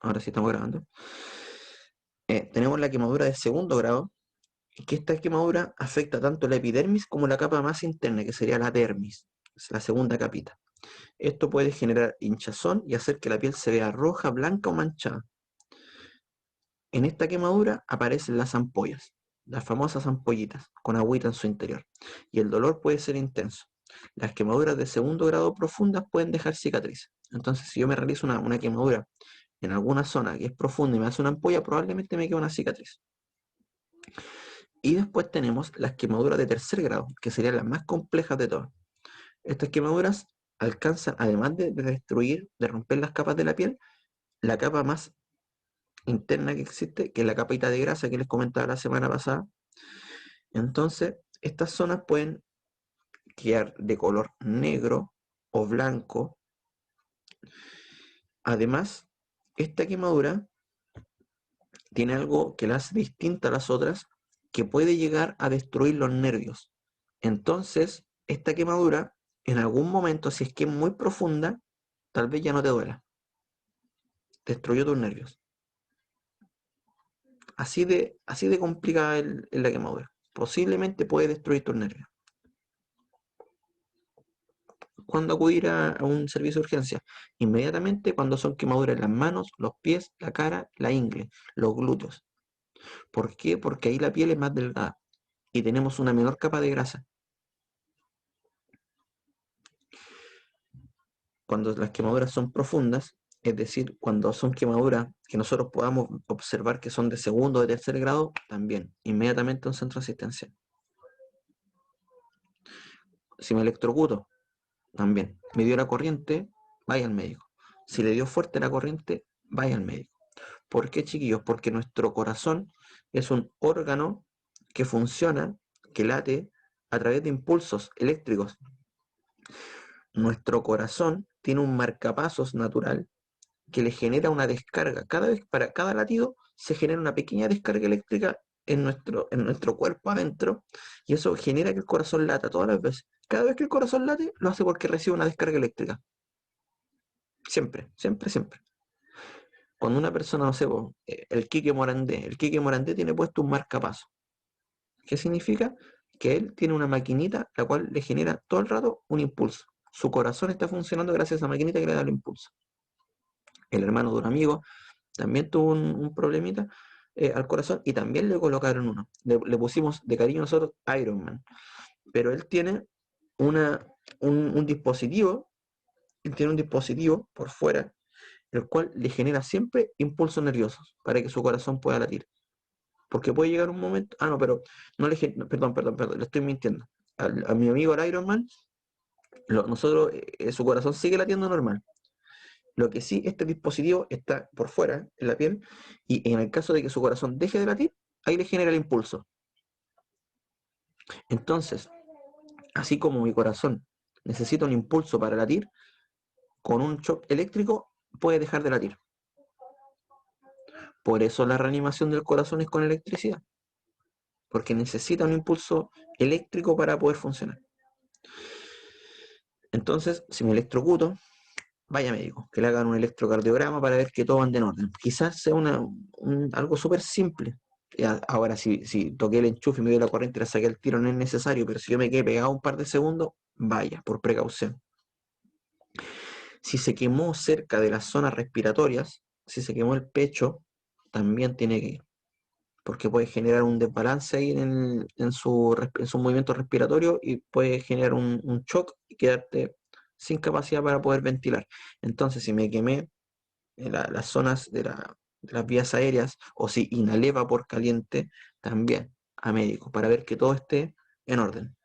Ahora sí estamos grabando. Tenemos la quemadura de segundo grado, que esta quemadura afecta tanto la epidermis como la capa más interna, que sería la dermis, es la segunda capita. Esto puede generar hinchazón y hacer que la piel se vea roja, blanca o manchada. En esta quemadura aparecen las ampollas, las famosas ampollitas, con agüita en su interior, y el dolor puede ser intenso. Las quemaduras de segundo grado profundas pueden dejar cicatrices. Entonces, si yo me realizo una quemadura en alguna zona que es profunda y me hace una ampolla, probablemente me quede una cicatriz. Y después tenemos las quemaduras de tercer grado, que serían las más complejas de todas. Estas quemaduras alcanzan, además de destruir, de romper las capas de la piel, la capa más interna que existe, que es la capita de grasa que les comentaba la semana pasada. Entonces, estas zonas pueden quedar de color negro o blanco. Además, esta quemadura tiene algo que la hace distinta a las otras, que puede llegar a destruir los nervios. Entonces, esta quemadura, en algún momento, si es que es muy profunda, tal vez ya no te duela. Destruyó tus nervios. Así de complicada es la quemadura. Posiblemente puede destruir tus nervios. ¿Cuándo acudir a un servicio de urgencia? Inmediatamente cuando son quemaduras en las manos, los pies, la cara, la ingle, los glúteos. ¿Por qué? Porque ahí la piel es más delgada y tenemos una menor capa de grasa. Cuando las quemaduras son profundas, es decir, cuando son quemaduras que nosotros podamos observar que son de segundo o de tercer grado, también, inmediatamente a un centro asistencial. Si me electrocuto, también. Me dio la corriente, vaya al médico. Si le dio fuerte la corriente, vaya al médico. ¿Por qué, chiquillos? Porque nuestro corazón es un órgano que funciona, que late a través de impulsos eléctricos. Nuestro corazón tiene un marcapasos natural que le genera una descarga. Cada vez, para cada latido, se genera una pequeña descarga eléctrica en nuestro cuerpo adentro, y eso genera que el corazón lata todas las veces. Cada vez que el corazón late, lo hace porque recibe una descarga eléctrica. Siempre, siempre, siempre. Cuando una persona, no sé, el Quique Morandé tiene puesto un marcapaso. ¿Qué significa? Que él tiene una maquinita la cual le genera todo el rato un impulso. Su corazón está funcionando gracias a esa maquinita que le da el impulso. El hermano de un amigo también tuvo un problemita al corazón y también le colocaron uno. Le pusimos de cariño nosotros Iron Man. Pero él tiene una, un dispositivo, él tiene un dispositivo por fuera, el cual le genera siempre impulsos nerviosos para que su corazón pueda latir. Porque puede llegar un momento, no, pero no le, perdón, le estoy mintiendo. A mi amigo el Iron Man, nosotros, su corazón sigue latiendo normal. Lo que sí, este dispositivo está por fuera, en la piel, y en el caso de que su corazón deje de latir, ahí le genera el impulso. Entonces, así como mi corazón necesita un impulso para latir, con un shock eléctrico puede dejar de latir. Por eso la reanimación del corazón es con electricidad, porque necesita un impulso eléctrico para poder funcionar. Entonces, si me electrocuto, vaya médico, que le hagan un electrocardiograma para ver que todo ande en orden. Quizás sea algo súper simple. Ahora, si toqué el enchufe y me dio la corriente y la saqué al tiro, no es necesario, pero si yo me quedé pegado un par de segundos, vaya, por precaución. Si se quemó cerca de las zonas respiratorias, si se quemó el pecho, también tiene que ir, porque puede generar un desbalance ahí en su movimiento respiratorio y puede generar un shock y quedarte sin capacidad para poder ventilar. Entonces, si me quemé en las zonas de las vías aéreas o si inhalé vapor caliente, también a médico para ver que todo esté en orden.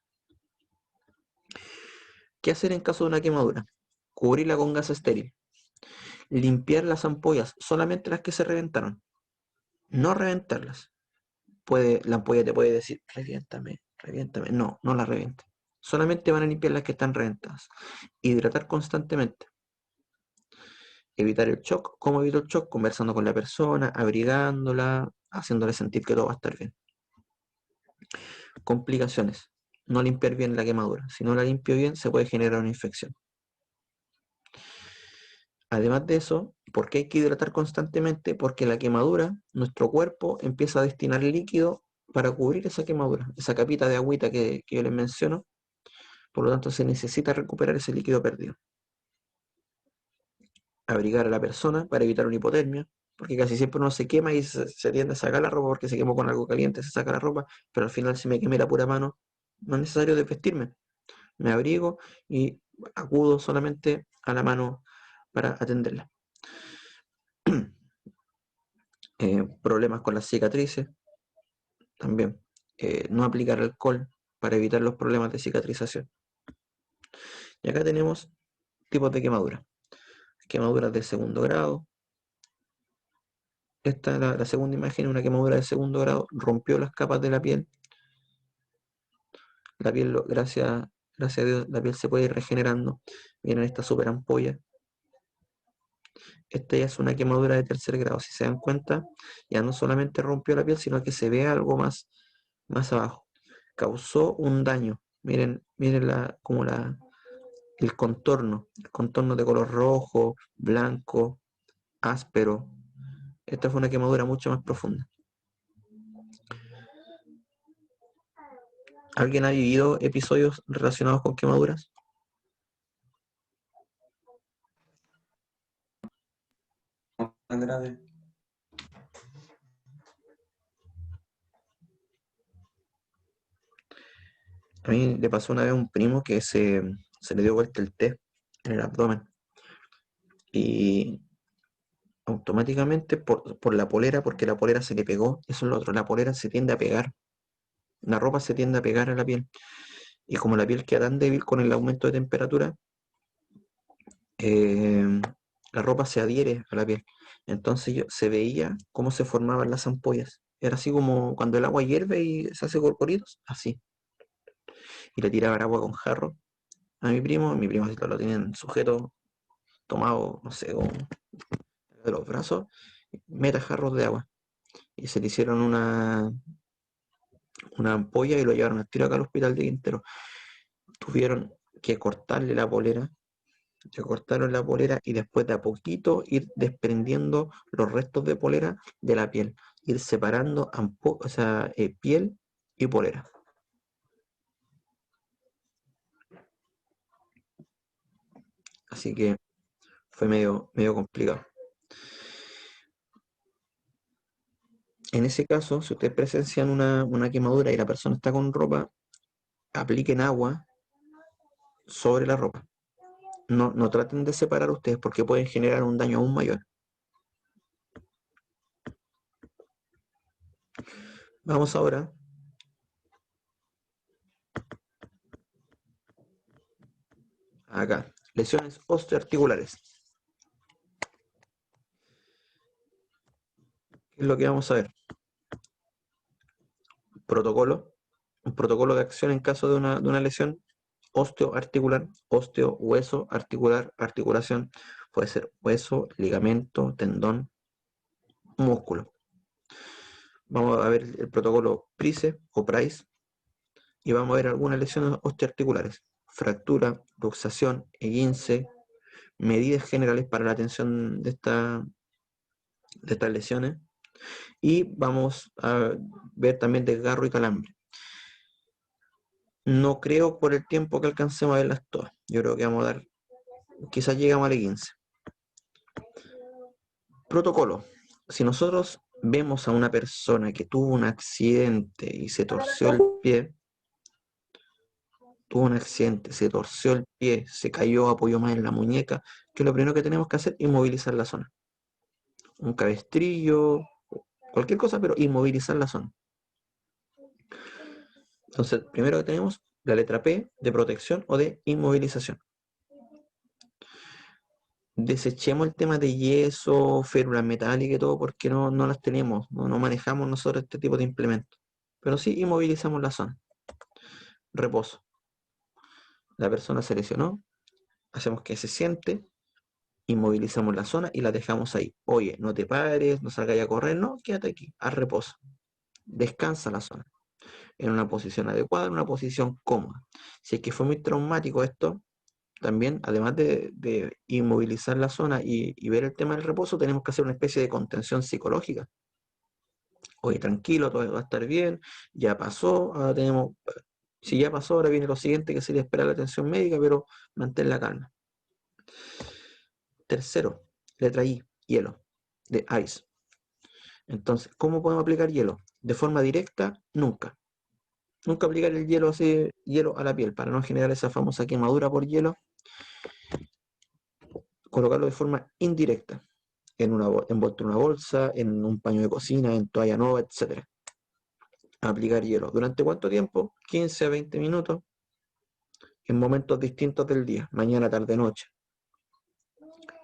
¿Qué hacer en caso de una quemadura? Cubrirla con gas estéril. Limpiar las ampollas, solamente las que se reventaron. No reventarlas. La ampolla te puede decir, reviéntame, reviéntame. No, no la reviente. Solamente van a limpiar las que están reventadas. Hidratar constantemente. Evitar el shock. ¿Cómo evito el shock? Conversando con la persona, abrigándola, haciéndole sentir que todo va a estar bien. Complicaciones. No limpiar bien la quemadura. Si no la limpio bien, se puede generar una infección. Además de eso, ¿por qué hay que hidratar constantemente? Porque la quemadura, nuestro cuerpo empieza a destinar líquido para cubrir esa quemadura, esa capita de agüita que yo les menciono. Por lo tanto, se necesita recuperar ese líquido perdido. Abrigar a la persona para evitar una hipotermia, porque casi siempre uno se quema y se tiende a sacar la ropa porque se quemó con algo caliente, se saca la ropa, pero al final si me quemé la pura mano, no es necesario desvestirme. Me abrigo y acudo solamente a la mano para atenderla. Problemas con las cicatrices, también. No aplicar alcohol para evitar los problemas de cicatrización. Y acá tenemos tipos de quemaduras. Quemaduras de segundo grado. Esta es la segunda imagen, una quemadura de segundo grado. Rompió las capas de la piel. La piel, gracias a Dios, la piel se puede ir regenerando. Miren esta super ampolla. Esta ya es una quemadura de tercer grado. Si se dan cuenta, ya no solamente rompió la piel, sino que se ve algo más abajo. Causó un daño. Miren el contorno de color rojo, blanco, áspero. Esta fue una quemadura mucho más profunda. ¿Alguien ha vivido episodios relacionados con quemaduras? Tan grave. A mí le pasó una vez a un primo que se le dio vuelta el té en el abdomen y automáticamente por la polera, porque la polera se le pegó, eso es lo otro, la polera se tiende a pegar, la ropa se tiende a pegar a la piel y como la piel queda tan débil con el aumento de temperatura, eh, la ropa se adhiere a la piel. Entonces se veía cómo se formaban las ampollas. Era así como cuando el agua hierve y se hace corporitos, así. Y le tiraban agua con jarro a mi primo así lo tienen sujeto, tomado, no sé, de los brazos, meta jarros de agua. Y se le hicieron una ampolla y lo llevaron al tiro acá al hospital de Quintero. Tuvieron que cortarle la polera, le cortaron la polera y después de a poquito ir desprendiendo los restos de polera de la piel, ir separando o sea, piel y polera. Así que fue medio complicado. En ese caso, si ustedes presencian una quemadura y la persona está con ropa, apliquen agua sobre la ropa. No traten de separar ustedes porque pueden generar un daño aún mayor. Vamos ahora acá. Lesiones osteoarticulares. ¿Qué es lo que vamos a ver? Protocolo. Un protocolo de acción en caso de una lesión osteoarticular, hueso, articular, articulación. Puede ser hueso, ligamento, tendón, músculo. Vamos a ver el protocolo PRICE o PRICE y vamos a ver algunas lesiones osteoarticulares. Fractura, luxación, esguince, medidas generales para la atención de estas lesiones y vamos a ver también desgarro y calambre. No creo por el tiempo que alcancemos a verlas todas. Yo creo que vamos a dar, quizás llegamos a la 15. Protocolo. Si nosotros vemos a una persona que tuvo un accidente y se torció el pie, se torció el pie, se cayó, apoyó más en la muñeca, que lo primero que tenemos que hacer es inmovilizar la zona. Un cabestrillo, cualquier cosa, pero inmovilizar la zona. Entonces, primero que tenemos la letra P de protección o de inmovilización. Desechemos el tema de yeso, férula metálica y todo porque no las tenemos, no manejamos nosotros este tipo de implementos. Pero sí inmovilizamos la zona. Reposo. La persona se lesionó, hacemos que se siente, inmovilizamos la zona y la dejamos ahí. Oye, no te pares, no salgas a correr, no, quédate aquí, haz reposo. Descansa la zona en una posición adecuada, en una posición cómoda. Si es que fue muy traumático esto, también, además de inmovilizar la zona y ver el tema del reposo, tenemos que hacer una especie de contención psicológica. Oye, tranquilo, todo va a estar bien, ya pasó, ahora tenemos, si ya pasó, ahora viene lo siguiente que sería esperar la atención médica, pero mantén la calma. Tercero, letra I, hielo, de ice. Entonces, ¿cómo podemos aplicar hielo? De forma directa, nunca. Nunca aplicar el hielo así, hielo a la piel, para no generar esa famosa quemadura por hielo. Colocarlo de forma indirecta, envuelto en una bolsa, en un paño de cocina, en toalla nova, etc. Aplicar hielo. ¿Durante cuánto tiempo? 15 a 20 minutos, en momentos distintos del día, mañana, tarde, noche.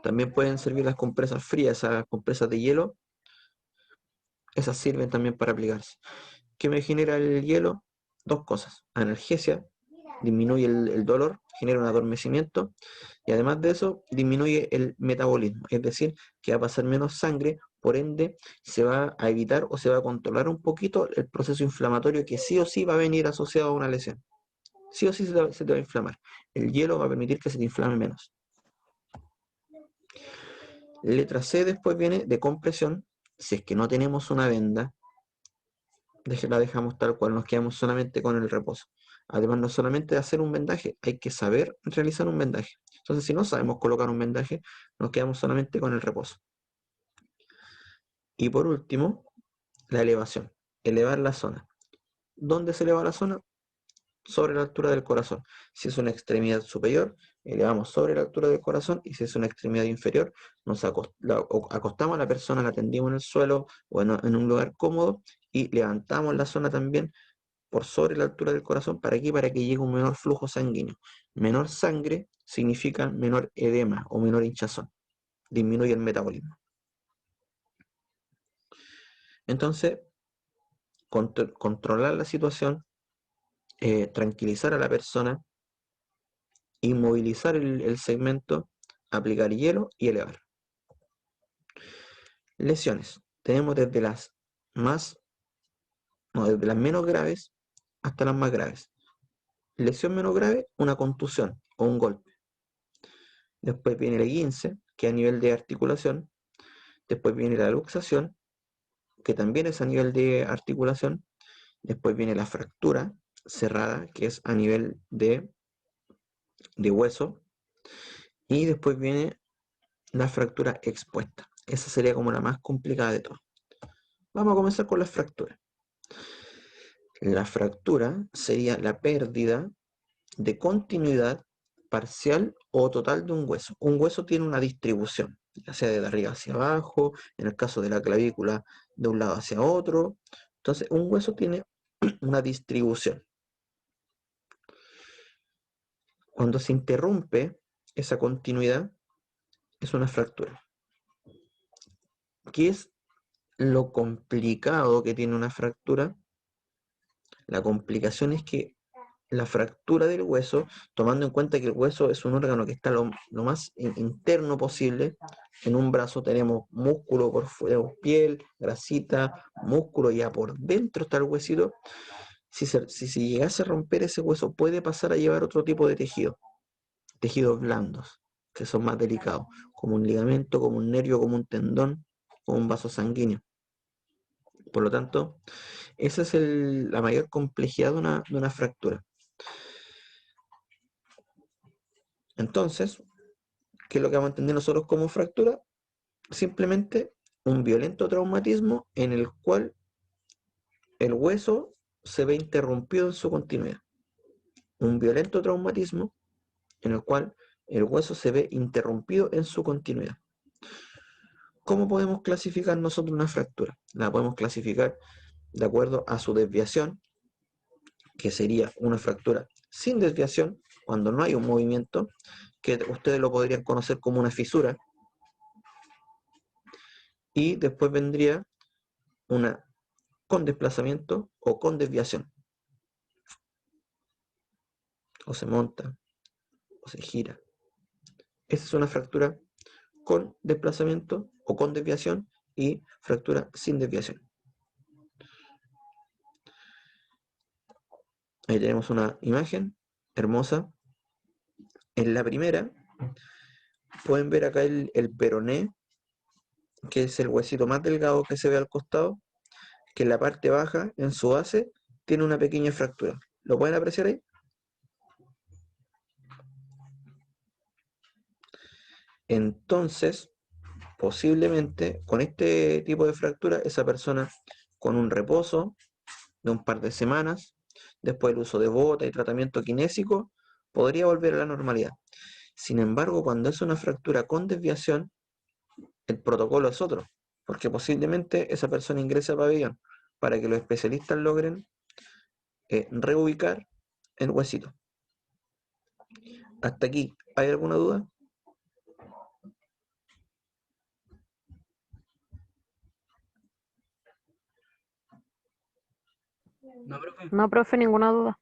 También pueden servir las compresas frías, esas compresas de hielo, esas sirven también para aplicarse. ¿Qué me genera el hielo? Dos cosas: analgesia, disminuye el dolor, genera un adormecimiento, y además de eso disminuye el metabolismo, es decir, que va a pasar menos sangre, por ende se va a evitar o se va a controlar un poquito el proceso inflamatorio que sí o sí va a venir asociado a una lesión. Sí o sí se te va a inflamar. El hielo va a permitir que se te inflame menos. Letra C después viene de compresión. Si es que no tenemos una venda, la dejamos tal cual, nos quedamos solamente con el reposo. Además, no solamente de hacer un vendaje, hay que saber realizar un vendaje. Entonces, si no sabemos colocar un vendaje, nos quedamos solamente con el reposo. Y por último, la elevación. Elevar la zona. ¿Dónde se eleva la zona? Sobre la altura del corazón. Si es una extremidad superior, elevamos sobre la altura del corazón, y si es una extremidad inferior, nos acostamos a la persona, la tendimos en el suelo o en un lugar cómodo, y levantamos la zona también por sobre la altura del corazón. ¿Para qué? Para que llegue un menor flujo sanguíneo. Menor sangre significa menor edema o menor hinchazón. Disminuye el metabolismo. Entonces, controlar la situación, tranquilizar a la persona, inmovilizar el segmento, aplicar hielo y elevar. Lesiones. Tenemos desde las desde las menos graves hasta las más graves. Lesión menos grave, una contusión o un golpe. Después viene el esguince, que es a nivel de articulación. Después viene la luxación, que también es a nivel de articulación. Después viene la fractura cerrada, que es a nivel de hueso. Y después viene la fractura expuesta. Esa sería como la más complicada de todas. Vamos a comenzar con las fracturas. La fractura sería la pérdida de continuidad parcial o total de un hueso. Un hueso tiene una distribución, ya sea de arriba hacia abajo, en el caso de la clavícula de un lado hacia otro. Entonces, un hueso tiene una distribución. Cuando se interrumpe esa continuidad, es una fractura. ¿Qué es lo complicado que tiene una fractura? La complicación es que la fractura del hueso, tomando en cuenta que el hueso es un órgano que está lo más interno posible. En un brazo tenemos músculo por fuera, piel, grasita, músculo, ya por dentro está el huesito. Si llegase a romper ese hueso, puede pasar a llevar otro tipo de tejidos blandos, que son más delicados, como un ligamento, como un nervio, como un tendón, o un vaso sanguíneo. Por lo tanto, esa es la mayor complejidad de una fractura. Entonces, ¿qué es lo que vamos a entender nosotros como fractura? Simplemente un violento traumatismo en el cual el hueso se ve interrumpido en su continuidad. Un violento traumatismo en el cual el hueso se ve interrumpido en su continuidad. ¿Cómo podemos clasificar nosotros una fractura? La podemos clasificar de acuerdo a su desviación, que sería una fractura sin desviación, cuando no hay un movimiento, que ustedes lo podrían conocer como una fisura. Y después vendría una con desplazamiento o con desviación. O se monta o se gira. Esa es una fractura con desplazamiento o con desviación, y fractura sin desviación. Ahí tenemos una imagen hermosa En la primera, pueden ver acá el peroné, que es el huesito más delgado que se ve al costado, que en la parte baja, en su base, tiene una pequeña fractura. ¿Lo pueden apreciar ahí? Entonces, posiblemente con este tipo de fractura, esa persona con un reposo de un par de semanas, después del uso de bota y tratamiento kinésico, podría volver a la normalidad. Sin embargo, cuando es una fractura con desviación, el protocolo es otro, porque posiblemente esa persona ingrese a pabellón para que los especialistas logren reubicar el huesito. Hasta aquí, ¿hay alguna duda? No, profe. No, profe, ninguna duda.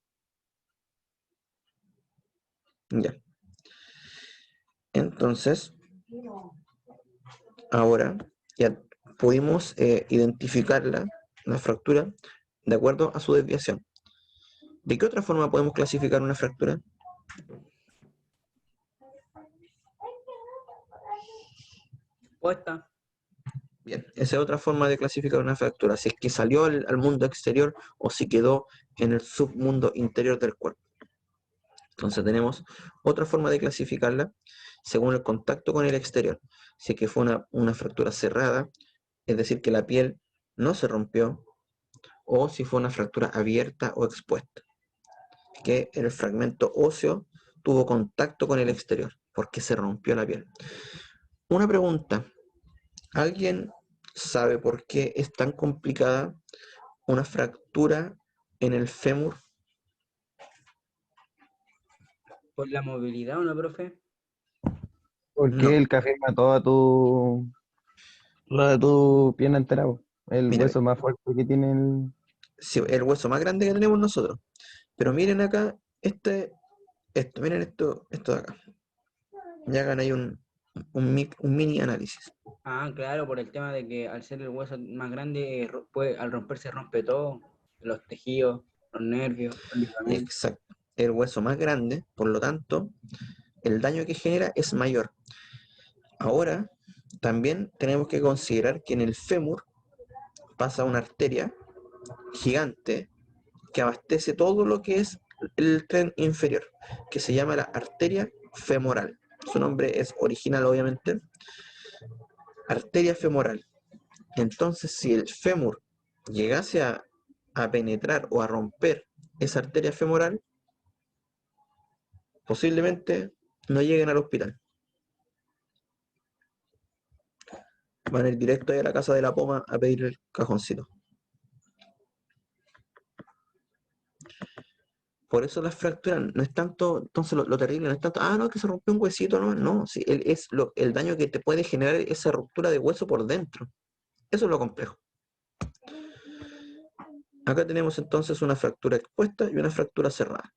Ya. Entonces, ahora ya pudimos identificarla, la fractura, de acuerdo a su desviación. ¿De qué otra forma podemos clasificar una fractura? Puesta. Bien, esa es otra forma de clasificar una fractura, si es que salió al mundo exterior o si quedó en el submundo interior del cuerpo. Entonces tenemos otra forma de clasificarla según el contacto con el exterior. Si es que fue una fractura cerrada, es decir, que la piel no se rompió, o si fue una fractura abierta o expuesta, que el fragmento óseo tuvo contacto con el exterior, porque se rompió la piel. Una pregunta, ¿alguien sabe por qué es tan complicada una fractura en el fémur? Por la movilidad, ¿o no, profe? Porque No, el café mató a tu pierna entera, po. El mira, hueso más fuerte que tiene el... sí, el hueso más grande que tenemos nosotros. Pero miren acá, miren esto de acá. Y hagan ahí un mini análisis. Ah, claro, por el tema de que al ser el hueso más grande, puede, al romperse rompe todo, los tejidos, los nervios, los ligamentos. Exacto. El hueso más grande, por lo tanto, el daño que genera es mayor. Ahora, también tenemos que considerar que en el fémur pasa una arteria gigante que abastece todo lo que es el tren inferior, que se llama la arteria femoral. Su nombre es original, obviamente, arteria femoral. Entonces, si el fémur llegase a penetrar o a romper esa arteria femoral, posiblemente no lleguen al hospital. Van a ir directo ahí a la casa de la poma a pedir el cajoncito. Por eso las fracturas no es tanto, entonces lo terrible no es tanto, no, que se rompió un huesito, no, no, sí, es el daño que te puede generar esa ruptura de hueso por dentro. Eso es lo complejo. Acá tenemos entonces una fractura expuesta y una fractura cerrada.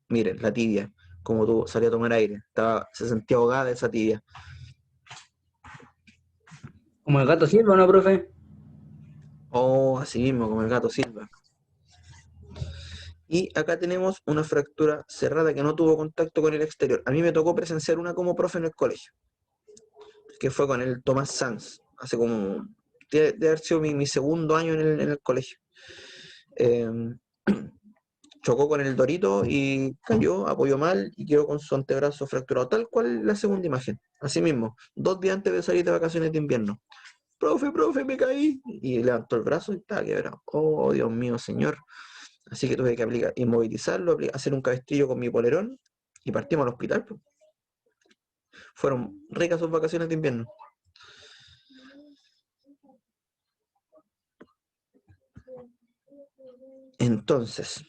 Miren, la tibia, como tú salía a tomar aire, se sentía ahogada esa tibia. Como el gato Silva, ¿o no, profe? Oh, así mismo, como el gato Silva. Y acá tenemos una fractura cerrada que no tuvo contacto con el exterior. A mí me tocó presenciar una como profe en el colegio, que fue con el Tomás Sanz, hace como, de haber sido mi segundo año en el colegio. Eh, chocó con el Dorito y cayó, apoyó mal y quedó con su antebrazo fracturado, tal cual la segunda imagen. Así mismo, 2 días antes de salir de vacaciones de invierno. Profe, me caí. Y levantó el brazo y estaba quebrado. Oh, Dios mío, señor. Así que tuve que inmovilizarlo, hacer un cabestrillo con mi polerón y partimos al hospital. Pues. Fueron ricas sus vacaciones de invierno. Entonces,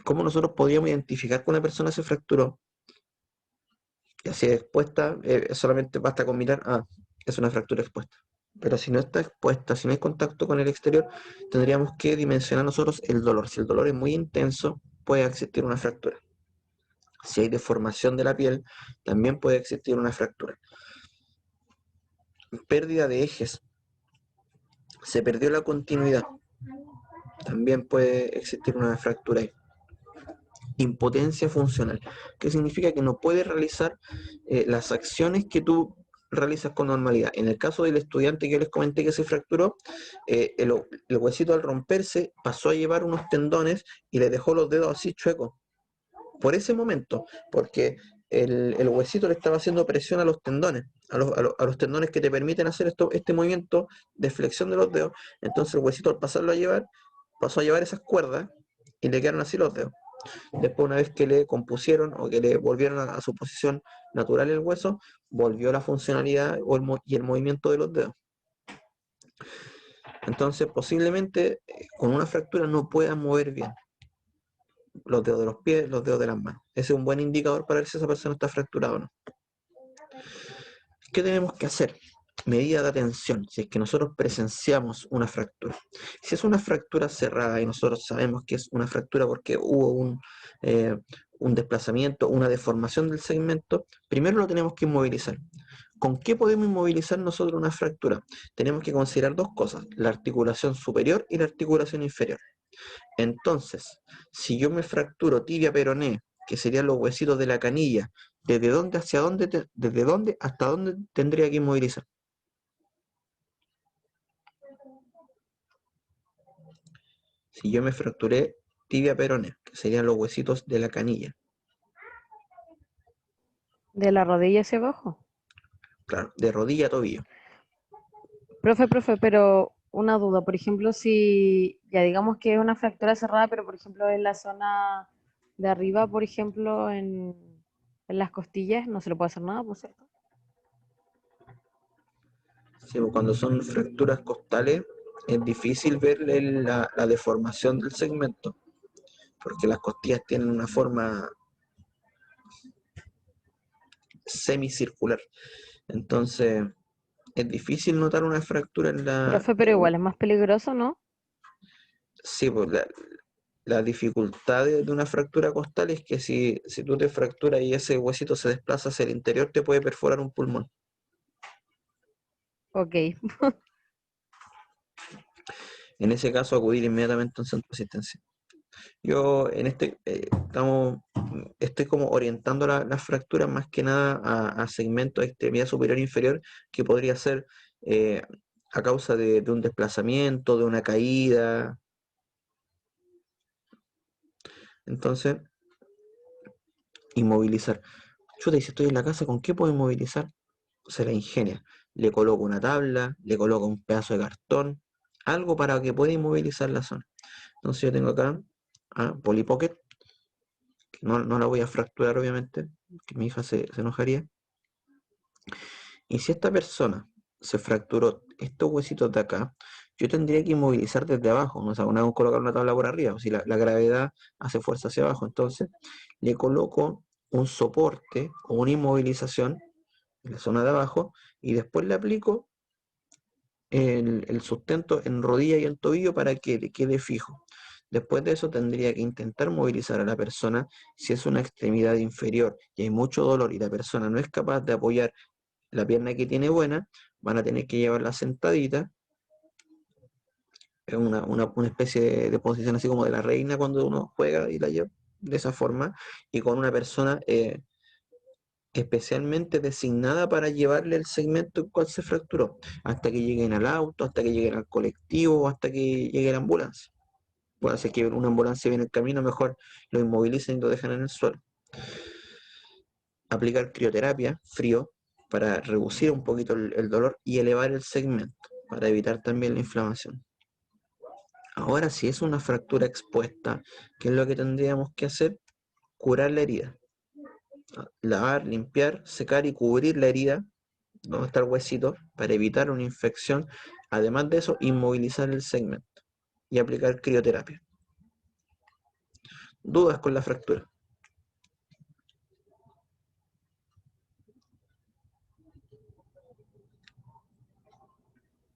¿cómo nosotros podríamos identificar que una persona se fracturó? Y así expuesta, solamente basta con mirar, es una fractura expuesta. Pero si no está expuesta, si no hay contacto con el exterior, tendríamos que dimensionar nosotros el dolor. Si el dolor es muy intenso, puede existir una fractura. Si hay deformación de la piel, también puede existir una fractura. Pérdida de ejes. Se perdió la continuidad. También puede existir una fractura ahí. impotencia funcional, que significa que no puede realizar las acciones que tú realizas con normalidad. En el caso del estudiante que yo les comenté que se fracturó, el huesito al romperse pasó a llevar unos tendones y le dejó los dedos así chuecos. Por ese momento, porque el huesito le estaba haciendo presión a los tendones, a los tendones que te permiten hacer este movimiento de flexión de los dedos. Entonces el huesito al pasarlo a llevar, pasó a llevar esas cuerdas y le quedaron así los dedos. Después, una vez que le compusieron o que le volvieron a su posición natural el hueso, volvió la funcionalidad y el movimiento de los dedos. Entonces, posiblemente con una fractura no puedan mover bien los dedos de los pies, los dedos de las manos. Ese es un buen indicador para ver si esa persona está fracturada o no. ¿Qué tenemos que hacer? Medida de atención, si es que nosotros presenciamos una fractura. Si es una fractura cerrada y nosotros sabemos que es una fractura porque hubo un desplazamiento, una deformación del segmento, primero lo tenemos que inmovilizar. ¿Con qué podemos inmovilizar nosotros una fractura? Tenemos que considerar dos cosas, la articulación superior y la articulación inferior. Entonces, si yo me fracturo tibia peroné, que serían los huesitos de la canilla, ¿desde dónde hacia dónde, desde dónde hasta dónde tendría que inmovilizar? Si yo me fracturé tibia peroné, que serían los huesitos de la canilla. De la rodilla hacia abajo. Claro, de rodilla a tobillo. Profe, pero una duda, por ejemplo, si ya digamos que es una fractura cerrada, pero por ejemplo en la zona de arriba, por ejemplo, en las costillas, no se le puede hacer nada, por cierto. Sí, pues cuando son fracturas costales, es difícil ver la deformación del segmento, porque las costillas tienen una forma semicircular. Entonces, es difícil notar una fractura en la... Profe, pero igual es más peligroso, ¿no? Sí, pues la dificultad de una fractura costal es que si tú te fracturas y ese huesito se desplaza hacia el interior, te puede perforar un pulmón. Ok. En ese caso, acudir inmediatamente a un centro de asistencia. Yo en estoy como orientando las fracturas más que nada a segmentos de extremidad superior e inferior, que podría ser eh, a causa de un desplazamiento, de una caída. Entonces, inmovilizar. Chuta, y si estoy en la casa, ¿con qué puedo inmovilizar? Se la ingenia. Le coloco una tabla, le coloco un pedazo de cartón, algo para que pueda inmovilizar la zona. Entonces yo tengo acá a Polly Pocket, que no la voy a fracturar obviamente, que mi hija se enojaría. Y si esta persona se fracturó estos huesitos de acá, yo tendría que inmovilizar desde abajo, no, o sea, no colocar una tabla por arriba, si la gravedad hace fuerza hacia abajo, entonces le coloco un soporte o una inmovilización en la zona de abajo y después le aplico el sustento en rodilla y en tobillo para que le quede fijo. Después de eso tendría que intentar movilizar a la persona si es una extremidad inferior y hay mucho dolor y la persona no es capaz de apoyar la pierna que tiene buena, van a tener que llevarla sentadita, es una especie de posición así como de la reina cuando uno juega y la lleva de esa forma, y con una persona especialmente designada para llevarle el segmento en cual se fracturó, hasta que lleguen al auto, hasta que lleguen al colectivo, hasta que llegue la ambulancia. Puede ser que una ambulancia viene en camino, mejor lo inmovilicen y lo dejan en el suelo. Aplicar crioterapia, frío, para reducir un poquito el dolor y elevar el segmento, para evitar también la inflamación. Ahora, si es una fractura expuesta, ¿qué es lo que tendríamos que hacer? Curar la herida. Lavar, limpiar, secar y cubrir la herida donde está el huesito para evitar una infección. Además de eso, inmovilizar el segmento y aplicar crioterapia. ¿Dudas con la fractura?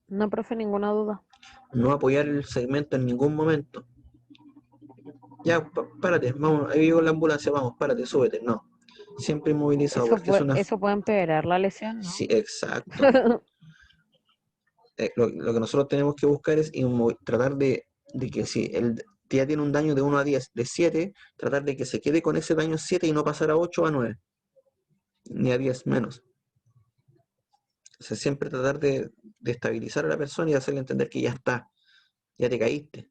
No, profe, ninguna duda. No apoyar el segmento en ningún momento. Ya, párate, vamos, ahí vivo la ambulancia, vamos, párate, súbete. No, siempre inmovilizado porque es una... Eso puede empeorar la lesión, ¿no? Sí, exacto. Lo que nosotros tenemos que buscar es tratar de que si ya tiene un daño de 1 a 10, de 7, tratar de que se quede con ese daño 7 y no pasar a 8 o a 9, ni a 10 menos. O sea, siempre tratar de estabilizar a la persona y hacerle entender que ya está, ya te caíste,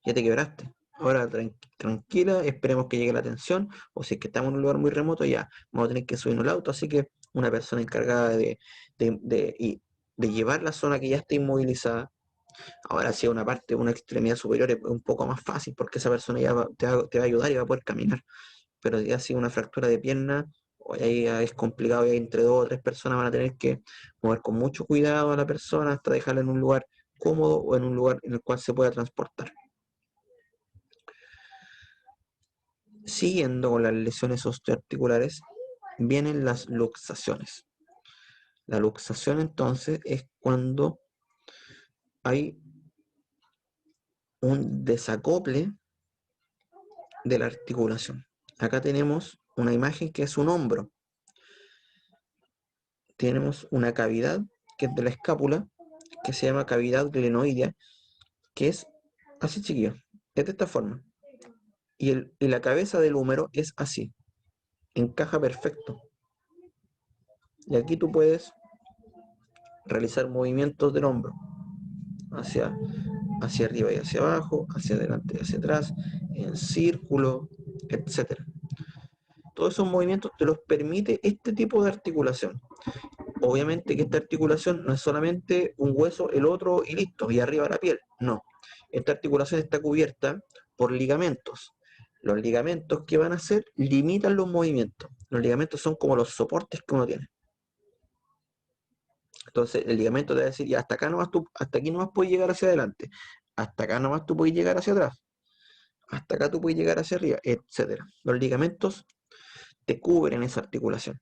ya te quebraste. Ahora tranquila, esperemos que llegue la atención, o si es que estamos en un lugar muy remoto, ya vamos a tener que subirnos al auto, así que una persona encargada de llevar la zona que ya está inmovilizada. Ahora, si es una parte, una extremidad superior, es un poco más fácil, porque esa persona ya te va a ayudar y va a poder caminar. Pero ya si una fractura de pierna, ahí ya es complicado, y entre 2 o 3 personas van a tener que mover con mucho cuidado a la persona hasta dejarla en un lugar cómodo o en un lugar en el cual se pueda transportar. Siguiendo con las lesiones osteoarticulares, vienen las luxaciones. La luxación entonces es cuando hay un desacople de la articulación. Acá tenemos una imagen que es un hombro. Tenemos una cavidad que es de la escápula, que se llama cavidad glenoidea, que es así, chiquillo, es de esta forma. Y la cabeza del húmero es así, encaja perfecto. Y aquí tú puedes realizar movimientos del hombro, hacia arriba y hacia abajo, hacia adelante y hacia atrás, en círculo, etcétera. Todos esos movimientos te los permite este tipo de articulación. Obviamente que esta articulación no es solamente un hueso, el otro y listo, y arriba la piel. No. Esta articulación está cubierta por ligamentos. Los ligamentos, ¿qué van a hacer? Limitan los movimientos. Los ligamentos son como los soportes que uno tiene. Entonces, el ligamento te va a decir, ya hasta acá nomás tú, hasta aquí nomás puedes llegar hacia adelante. Hasta acá nomás tú puedes llegar hacia atrás. Hasta acá tú puedes llegar hacia arriba, etcétera. Los ligamentos te cubren esa articulación.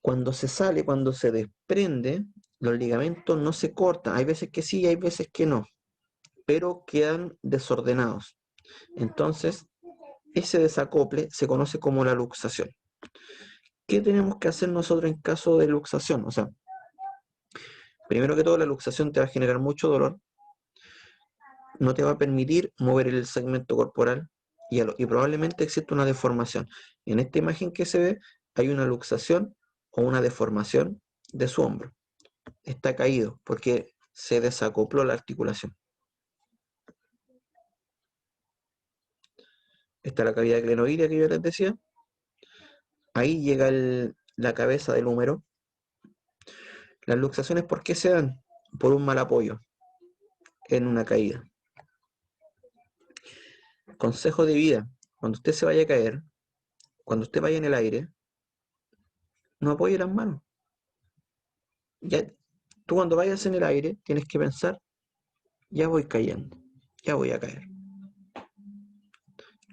Cuando se sale, cuando se desprende, los ligamentos no se cortan. Hay veces que sí, hay veces que no, pero quedan desordenados. Entonces, ese desacople se conoce como la luxación. ¿Qué tenemos que hacer nosotros en caso de luxación? O sea, primero que todo, la luxación te va a generar mucho dolor, no te va a permitir mover el segmento corporal y probablemente existe una deformación. En esta imagen que se ve, hay una luxación o una deformación de su hombro. Está caído porque se desacopló la articulación. Está la cavidad glenoidea que yo les decía. Ahí llega la cabeza del húmero. Las luxaciones, ¿por qué se dan? Por un mal apoyo en una caída. Consejo de vida: cuando usted se vaya a caer, cuando usted vaya en el aire, no apoye las manos. Ya, tú cuando vayas en el aire tienes que pensar, ya voy cayendo, ya voy a caer.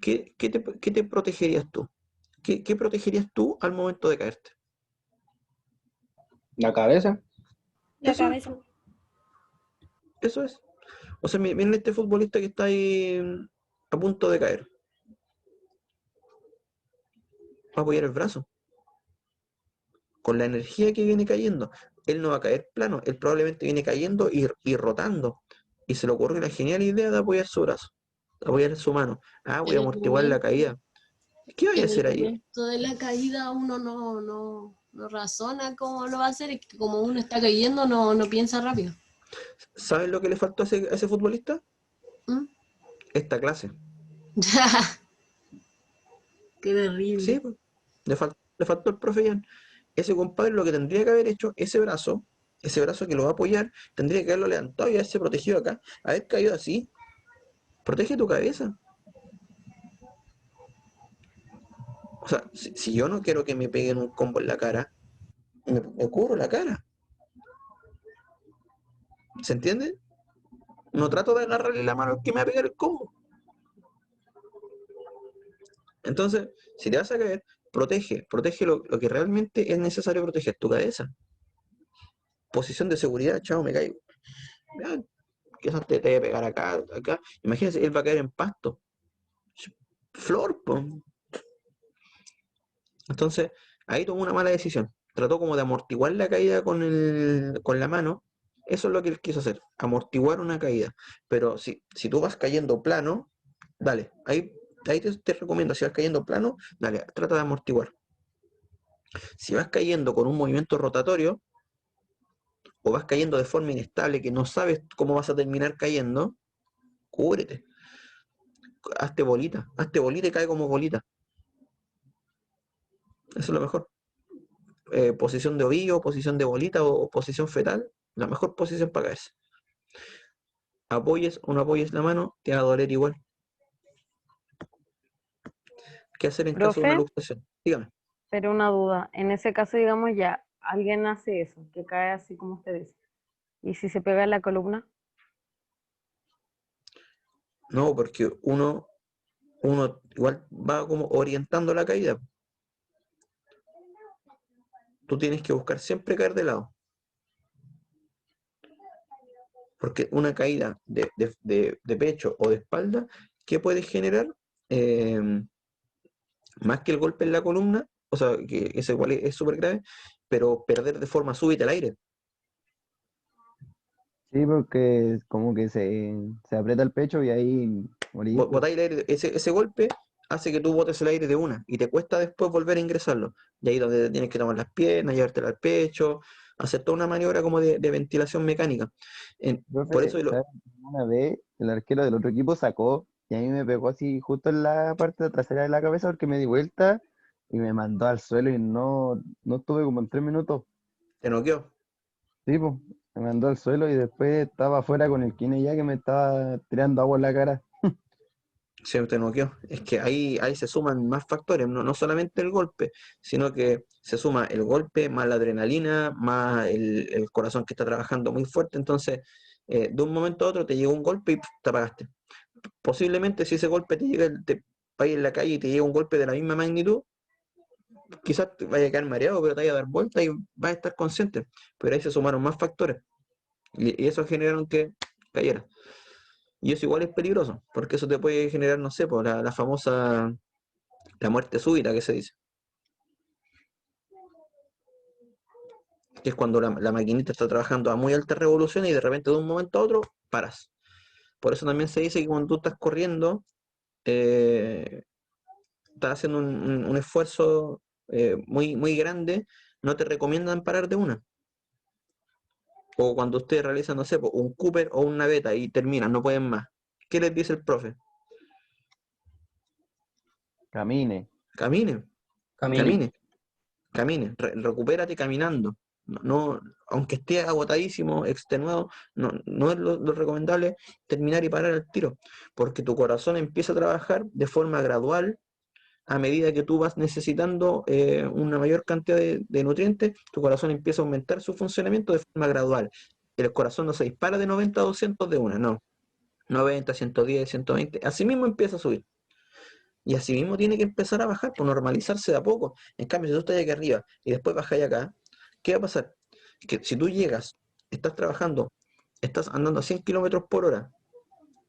¿Qué te protegerías tú? ¿Qué protegerías tú al momento de caerte? La cabeza. La Eso es, cabeza. eso es. O sea, miren este futbolista que está ahí a punto de caer. Va a apoyar el brazo. Con la energía que viene cayendo, él no va a caer plano, él probablemente viene cayendo y rotando. Y se le ocurrió la genial idea de apoyar su brazo, de apoyar su mano. Ah, voy a En el amortiguar la momento, caída. ¿Qué voy a en el hacer ahí? momento de la caída uno no razona cómo lo va a hacer, es que como uno está cayendo no piensa rápido. ¿Sabes lo que le faltó a ese futbolista? ¿Mm? Esta clase. Qué Sí, terrible. pues, le faltó el profe Jan. Ese compadre lo que tendría que haber hecho, ese brazo que lo va a apoyar, tendría que haberlo levantado y haberse protegido acá, haber caído así. Protege tu cabeza. O sea, si yo no quiero que me peguen un combo en la cara, me cubro la cara. ¿Se entiende? No trato de agarrarle la mano al que me va a pegar el combo. Entonces, si te vas a caer, protege lo que realmente es necesario proteger, tu cabeza. Posición de seguridad, chao, me caigo. Ya, quizás te debe pegar acá, acá. Imagínense, él va a caer en pasto. Flor, po. Entonces, ahí tomó una mala decisión. Trató como de amortiguar la caída con la mano. Eso es lo que él quiso hacer, amortiguar una caída. Pero si tú vas cayendo plano, dale, ahí te recomiendo, si vas cayendo plano, dale, trata de amortiguar. Si vas cayendo con un movimiento rotatorio, o vas cayendo de forma inestable, que no sabes cómo vas a terminar cayendo, cúbrete. Hazte bolita y cae como bolita. Eso es lo mejor. Posición de ovillo, posición de bolita o posición fetal, la mejor posición para caerse. Apoyes o no apoyes la mano, te va a doler igual. ¿Qué hacer en caso de una Profe, luxación? Dígame. pero una duda. En ese caso, digamos, ya alguien hace eso, que cae así como usted dice. ¿Y si se pega en la columna? No, porque uno igual va como orientando la caída. Tú tienes que buscar siempre caer de lado. Porque una caída de pecho o de espalda, ¿qué puede generar? Eh, Más que el golpe en la columna, o sea, que ese igual es súper grave, pero perder de forma súbita el aire. Sí, porque como que se aprieta el pecho y ahí morís, pues. Botáis el aire, ese golpe hace que tú botes el aire de una y te cuesta después volver a ingresarlo. Y ahí es donde tienes que tomar las piernas, llevártela al pecho, hacer toda una maniobra como de ventilación mecánica. Por eso Profe, ¿sabes? Una vez el arquero del otro equipo sacó y a mí me pegó así justo en la parte trasera de la cabeza porque me di vuelta y me mandó al suelo y no estuve como en 3 minutos. te noqueó. Sí, pues, me mandó al suelo y después estaba afuera con el kine ya que me estaba tirando agua en la cara. Se te noqueó. Es que ahí se suman más factores, no solamente el golpe, sino que se suma el golpe, más la adrenalina, más el corazón que está trabajando muy fuerte. Entonces, de un momento a otro te llegó un golpe y ¡puf! Te apagaste. Posiblemente si ese golpe te llega, te vaya en la calle y te llega un golpe de la misma magnitud, quizás te vaya a quedar mareado, pero te vaya a dar vuelta y vas a estar consciente. Pero ahí se sumaron más factores y eso generaron que cayera. Y eso igual es peligroso, porque eso te puede generar, no sé, pues, la famosa, la muerte súbita que se dice, que es cuando la maquinita está trabajando a muy altas revoluciones y de repente de un momento a otro paras. Por eso también se dice que cuando tú estás corriendo, eh, estás haciendo un esfuerzo muy grande, no te recomiendan parar de una. O cuando ustedes realizan, no sé, pues, un Cooper o una beta y terminan, no pueden más. ¿Qué les dice el profe? Camine. Camine, Camine. camine, camine, recupérate caminando. Aunque esté agotadísimo, extenuado, no es lo recomendable terminar y parar al tiro, porque tu corazón empieza a trabajar de forma gradual a medida que tú vas necesitando una mayor cantidad de nutrientes, tu corazón empieza a aumentar su funcionamiento de forma gradual. El corazón no se dispara de 90 a 200 de una, no. 90, 110, 120, así mismo empieza a subir. Y así mismo tiene que empezar a bajar, por normalizarse de a poco. En cambio, si tú estás aquí arriba y después bajáis acá, ¿qué va a pasar? Que si tú llegas, estás trabajando, estás andando a 100 kilómetros por hora,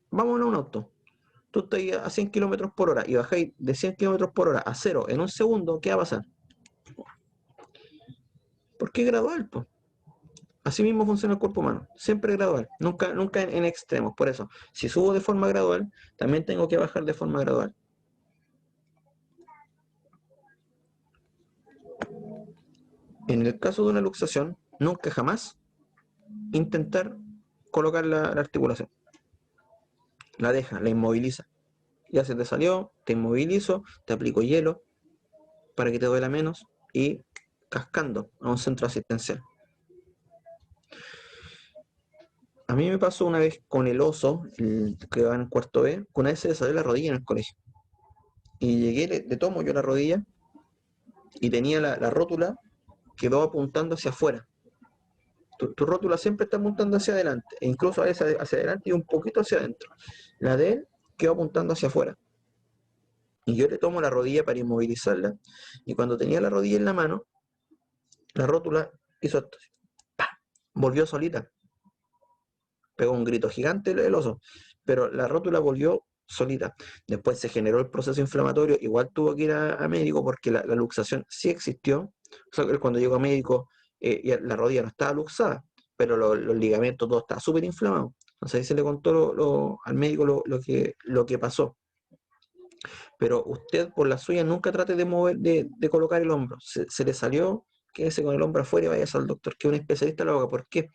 vámonos a un auto. Tú estás a 100 kilómetros por hora y bajáis de 100 kilómetros por hora a cero en un segundo, ¿qué va a pasar? Porque es gradual, pues. Así mismo funciona el cuerpo humano, siempre gradual, nunca en extremos. Por eso, si subo de forma gradual, también tengo que bajar de forma gradual. En el caso de una luxación, nunca jamás intentar colocar la articulación. La deja, la inmoviliza. Ya se te salió, te inmovilizo, te aplico hielo para que te duela menos y cascando a un centro asistencial. A mí me pasó una vez con el oso, el que va en cuarto B, que una vez se le salió la rodilla en el colegio. Y llegué, le tomo yo la rodilla y tenía la rótula, quedó apuntando hacia afuera. Tu rótula siempre está apuntando hacia adelante, e incluso a veces hacia adelante y un poquito hacia adentro. La de él quedó apuntando hacia afuera. Y yo le tomo la rodilla para inmovilizarla, y cuando tenía la rodilla en la mano, la rótula hizo esto, ¡pah! Volvió solita. Pegó un grito gigante el oso, pero la rótula volvió solita. Después se generó el proceso inflamatorio, igual tuvo que ir a médico porque la luxación sí existió. O sea, él cuando llegó a médico, la rodilla no estaba luxada, pero los ligamentos, todo está súper inflamado. Entonces ahí se le contó al médico lo que pasó. Pero usted por la suya nunca trate de mover, de colocar el hombro. Se le salió, quédese con el hombro afuera y vayas al doctor, que un especialista lo haga. ¿Por qué?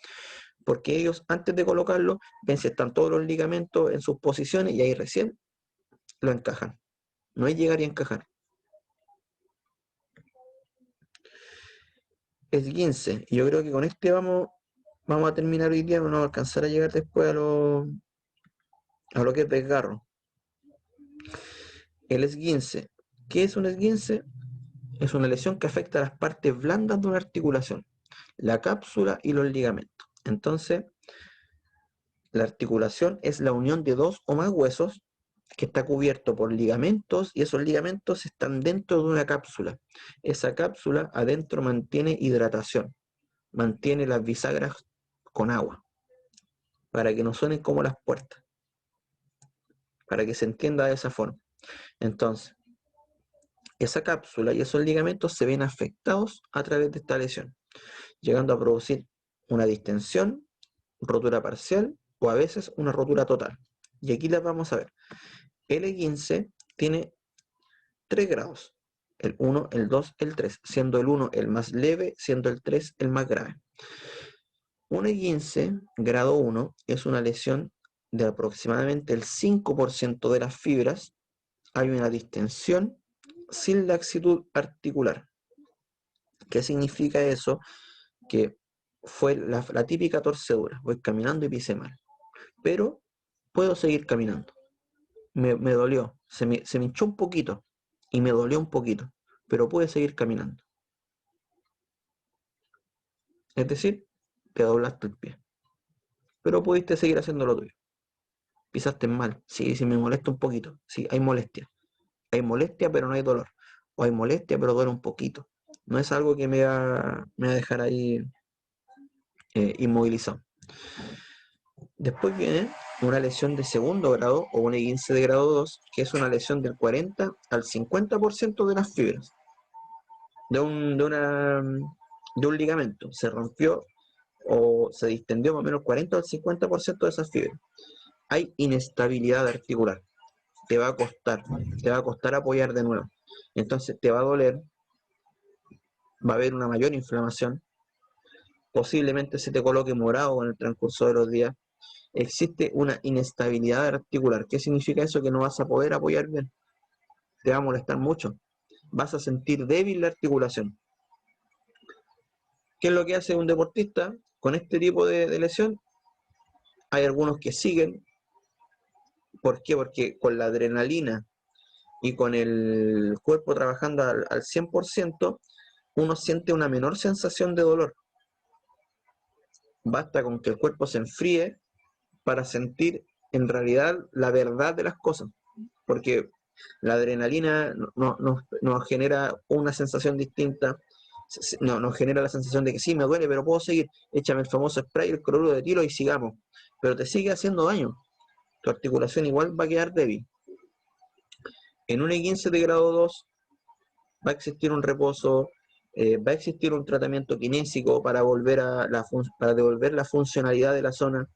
Porque ellos antes de colocarlo ven si están todos los ligamentos en sus posiciones y ahí recién lo encajan. No es llegar y encajar. Esguince. Y yo creo que con este vamos a terminar hoy día, no vamos a alcanzar a llegar después a lo que es desgarro. El esguince. ¿Qué es un esguince? Es una lesión que afecta a las partes blandas de una articulación, la cápsula y los ligamentos. Entonces, la articulación es la unión de dos o más huesos que está cubierto por ligamentos y esos ligamentos están dentro de una cápsula. Esa cápsula adentro mantiene hidratación, mantiene las bisagras con agua, para que no suenen como las puertas, para que se entienda de esa forma. Entonces, esa cápsula y esos ligamentos se ven afectados a través de esta lesión, llegando a producir una distensión, rotura parcial o a veces una rotura total. Y aquí las vamos a ver. El E15 tiene 3 grados, el 1, el 2, el 3, siendo el 1 el más leve, siendo el 3 el más grave. Un E15 grado 1 es una lesión de aproximadamente el 5% de las fibras. Hay una distensión sin laxitud articular. ¿Qué significa eso? Que fue la típica torcedura. Voy caminando y pisé mal. Pero puedo seguir caminando. Me dolió. Se me hinchó un poquito. Y me dolió un poquito. Pero pude seguir caminando. Es decir, te doblaste el pie. Pero pudiste seguir haciendo lo tuyo. Pisaste mal. Sí, me molesta un poquito. Sí, hay molestia. Hay molestia, pero no hay dolor. O hay molestia, pero duele un poquito. No es algo que me va a dejar ahí inmovilizado. Después viene una lesión de segundo grado o un E15 de grado 2, que es una lesión del 40 al 50% de las fibras de un ligamento. Se rompió o se distendió más o menos 40 al 50% de esas fibras. Hay inestabilidad articular. Te va a costar apoyar de nuevo. Entonces te va a doler, va a haber una mayor inflamación, posiblemente se te coloque morado en el transcurso de los días. Existe una inestabilidad articular. ¿Qué significa eso? Que no vas a poder apoyar bien. Te va a molestar mucho. Vas a sentir débil la articulación. ¿Qué es lo que hace un deportista con este tipo de lesión? Hay algunos que siguen. ¿Por qué? Porque con la adrenalina y con el cuerpo trabajando al 100%, uno siente una menor sensación de dolor. Basta con que el cuerpo se enfríe para sentir en realidad la verdad de las cosas, porque la adrenalina nos genera una sensación distinta, nos genera la sensación de que sí, me duele, pero puedo seguir, échame el famoso spray, el cloruro de tiro y sigamos, pero te sigue haciendo daño, tu articulación igual va a quedar débil. En un E15 de grado 2 va a existir un reposo, va a existir un tratamiento kinésico para devolver la funcionalidad de la zona,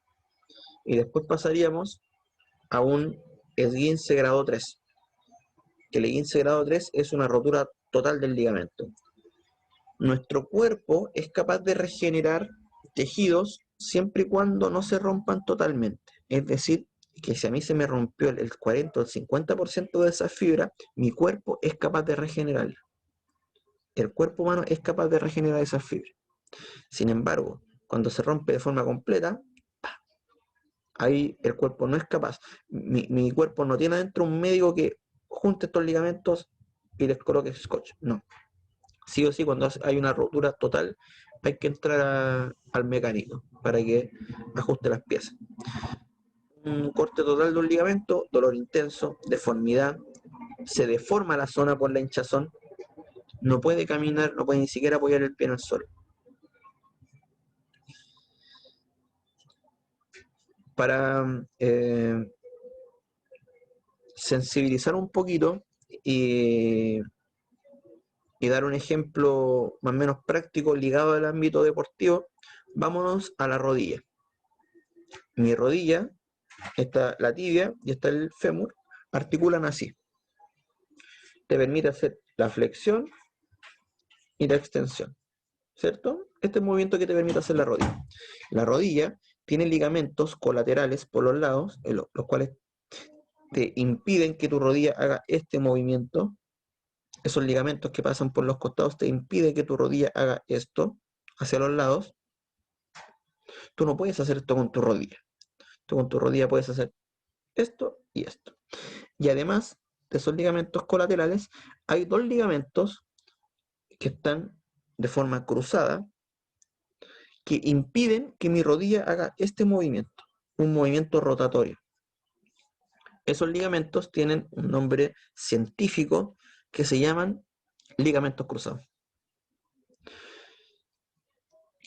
y después pasaríamos a un esguince grado 3, que el esguince grado 3 es una rotura total del ligamento. Nuestro cuerpo es capaz de regenerar tejidos siempre y cuando no se rompan totalmente. Es decir, que si a mí se me rompió el 40 o el 50% de esa fibra, mi cuerpo es capaz de regenerarla. El cuerpo humano es capaz de regenerar esas fibras. Sin embargo, cuando se rompe de forma completa, ahí el cuerpo no es capaz. Mi cuerpo no tiene adentro un médico que junte estos ligamentos y les coloque scotch. No. Sí o sí, cuando hay una rotura total, hay que entrar al mecánico para que ajuste las piezas. Un corte total de un ligamento, dolor intenso, deformidad, se deforma la zona por la hinchazón, no puede caminar, no puede ni siquiera apoyar el pie en el suelo. Para sensibilizar un poquito y dar un ejemplo más o menos práctico ligado al ámbito deportivo, Vámonos a la rodilla. Mi rodilla, está la tibia y está el fémur, articulan así. Te permite hacer la flexión y la extensión, ¿cierto? Este es el movimiento que te permite hacer la rodilla. La rodilla tiene ligamentos colaterales por los lados, los cuales te impiden que tu rodilla haga este movimiento. Esos ligamentos que pasan por los costados te impiden que tu rodilla haga esto hacia los lados. Tú no puedes hacer esto con tu rodilla. Tú con tu rodilla puedes hacer esto y esto. Y además de esos ligamentos colaterales, hay dos ligamentos que están de forma cruzada que impiden que mi rodilla haga este movimiento, un movimiento rotatorio. Esos ligamentos tienen un nombre científico que se llaman ligamentos cruzados.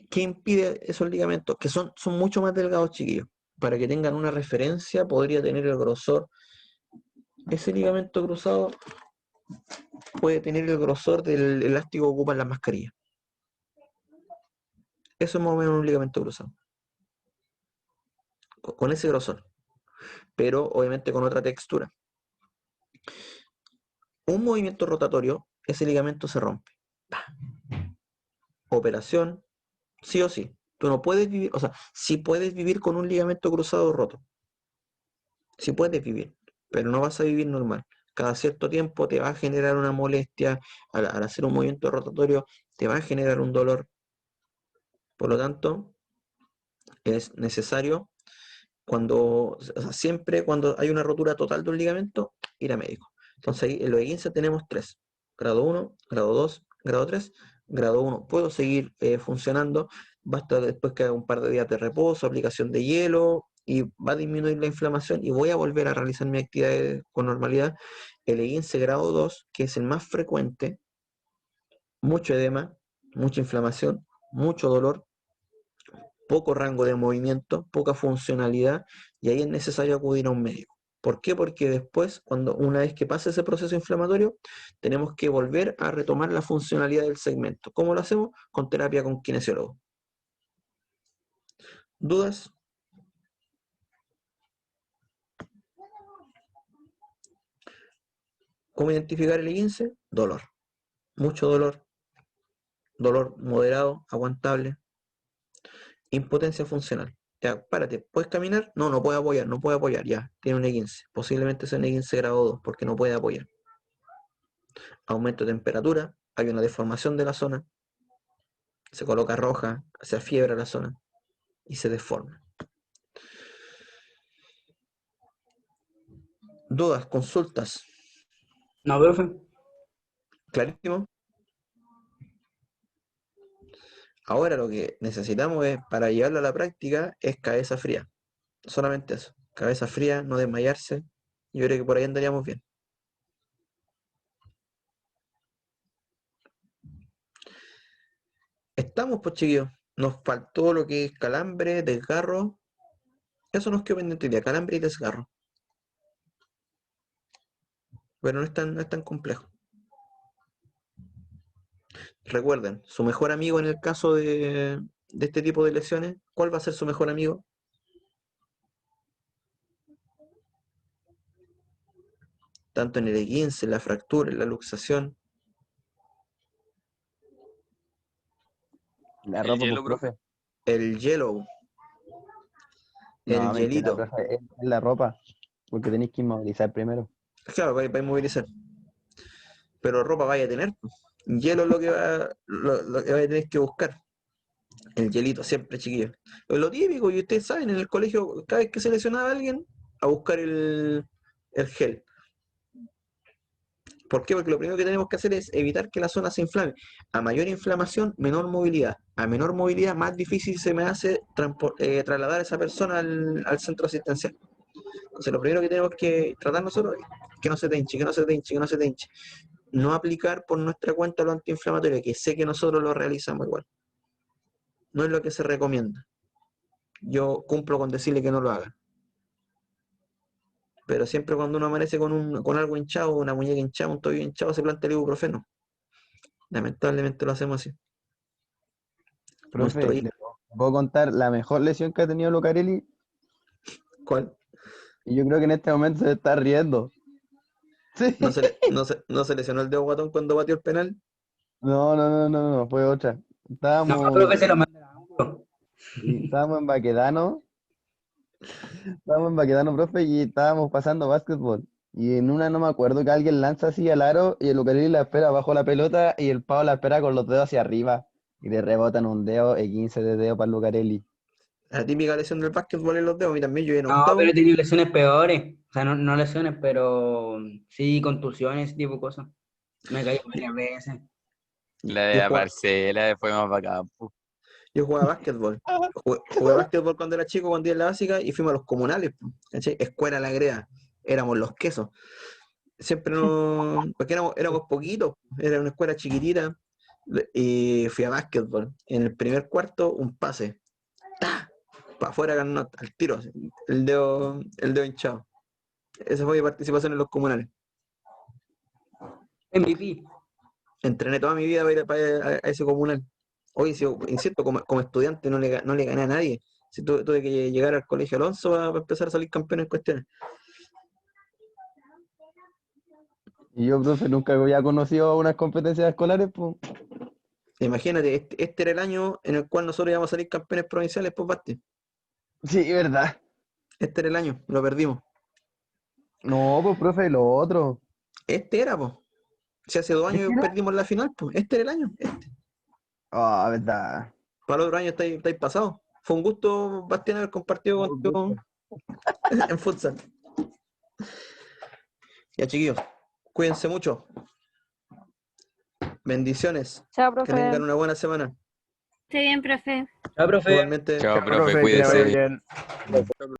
¿Qué impide esos ligamentos? Que son mucho más delgados, chiquillos. Para que tengan una referencia, podría tener el grosor. Ese ligamento cruzado puede tener el grosor del elástico que ocupan las mascarillas. Eso es más o menos un ligamento cruzado. Con ese grosor. Pero obviamente con otra textura. Un movimiento rotatorio, ese ligamento se rompe. Operación, sí o sí. Tú no puedes vivir, o sea, sí puedes vivir con un ligamento cruzado roto. Sí puedes vivir, pero no vas a vivir normal. Cada cierto tiempo te va a generar una molestia, al hacer un movimiento rotatorio te va a generar un dolor. Por lo tanto, es necesario siempre cuando hay una rotura total de un ligamento, ir a médico. Entonces ahí en los E15 tenemos 3. Grado 1, grado 2, grado 3. Grado 1, puedo seguir funcionando, basta después que haga un par de días de reposo, aplicación de hielo, y va a disminuir la inflamación y voy a volver a realizar mi actividad con normalidad. El E15 grado 2, que es el más frecuente, mucho edema, mucha inflamación, mucho dolor, poco rango de movimiento, poca funcionalidad, y ahí es necesario acudir a un médico. ¿Por qué? Porque después, una vez que pase ese proceso inflamatorio, tenemos que volver a retomar la funcionalidad del segmento. ¿Cómo lo hacemos? Con terapia con kinesiólogo. ¿Dudas? ¿Cómo identificar el E15? Dolor. Mucho dolor. Dolor moderado, aguantable. Impotencia funcional. Ya, párate, ¿puedes caminar? No, no puede apoyar, no puede apoyar, ya, tiene un E15. Posiblemente sea un E15 grado 2, porque no puede apoyar. Aumento de temperatura, hay una deformación de la zona, se coloca roja, se afiebra la zona y se deforma. ¿Dudas? ¿Consultas? No, profe. ¿Clarísimo? Ahora lo que necesitamos para llevarlo a la práctica es cabeza fría. Solamente eso. Cabeza fría, no desmayarse. Yo creo que por ahí andaríamos bien. Estamos, pues chiquillos. Nos faltó lo que es calambre, desgarro. Eso nos quedó pendiente hoy día, calambre y desgarro. Pero no es tan complejo. Recuerden, su mejor amigo en el caso de este tipo de lesiones, ¿cuál va a ser su mejor amigo? Tanto en el E15, en la fractura, en la luxación. La El ropa, pues, hielo, profe. profe. El yellow, el No, mentira, hielito. profe, es la ropa, porque tenéis que inmovilizar primero. Claro, va a movilizar. Pero ropa vaya a tener. Hielo es lo que lo que vaya a tener que buscar. El hielito, siempre, chiquillos. Es lo típico, y ustedes saben, en el colegio, cada vez que se lesionaba a alguien, a buscar el gel. ¿Por qué? Porque lo primero que tenemos que hacer es evitar que la zona se inflame. A mayor inflamación, menor movilidad. A menor movilidad, más difícil se me hace trasladar a esa persona al centro asistencial. Entonces, lo primero que tenemos que tratar nosotros es que no se te hinche, que no se te hinche, que no se te hinche. No aplicar por nuestra cuenta lo antiinflamatorio, que sé que nosotros lo realizamos igual. No es lo que se recomienda. Yo cumplo con decirle que no lo hagan. Pero siempre cuando uno amanece con algo hinchado, una muñeca hinchada, un tobillo hinchado, se plantea el ibuprofeno. Lamentablemente lo hacemos así. Profe, Nuestro ¿le puedo Puedo contar la mejor lesión que ha tenido Lucarelli ¿Cuál? y yo creo que en este momento se está riendo. Sí. ¿No se lesionó el dedo guatón cuando batió el penal? No, fue otra. No, profe, se lo manda a ambos. Estábamos en Baquedano, profe, y estábamos pasando básquetbol. Y en una no me acuerdo que alguien lanza así al aro y el Lucarelli la espera bajo la pelota y el pavo la espera con los dedos hacia arriba. Y le rebotan un dedo y 15 de dedo para el Lucarelli. La típica lesión del básquetbol en los dedos, a mí también yo en No, octavo. pero he tenido lesiones peores. O sea, no lesiones, pero sí contusiones, ese tipo de cosas. Me caí varias veces. La de Yo la jugaba, parcela fue más bacán, pu. yo jugaba básquetbol. Jugué básquetbol cuando era chico, cuando iba en la básica, y fuimos a los comunales, ¿cachai? Escuela La Greda. Éramos los quesos. Siempre no. Porque éramos poquitos, era una escuela chiquitita. Y fui a básquetbol. En el primer cuarto, un pase. Para afuera, al tiro, así, el dedo hinchado. Esa fue mi participación en los comunales. MVP. Entrené toda mi vida para ir a ese comunal. Hoy, sí, insisto, como estudiante no le gané a nadie. Si tuve que llegar al Colegio Alonso para empezar a salir campeón en cuestiones. Y yo, profe, nunca había conocido unas competencias escolares, pues. Imagínate, este era el año en el cual nosotros íbamos a salir campeones provinciales, pues Basti. Sí, verdad. Este era el año, lo perdimos. No, pues, profe, lo otro. Este era, pues. Si hace 2 años ¿Este era? perdimos la final, pues. Este era el año. Ah, verdad. Para el otro año estáis pasados. Fue un gusto, Bastián, haber compartido contigo en futsal. Ya, chiquillos, cuídense mucho. Bendiciones. Chao, Que profe. tengan una buena semana. Esté bien, profe. Chao, profe. Igualmente. Chao, profe, que te vaya cuídese. bien.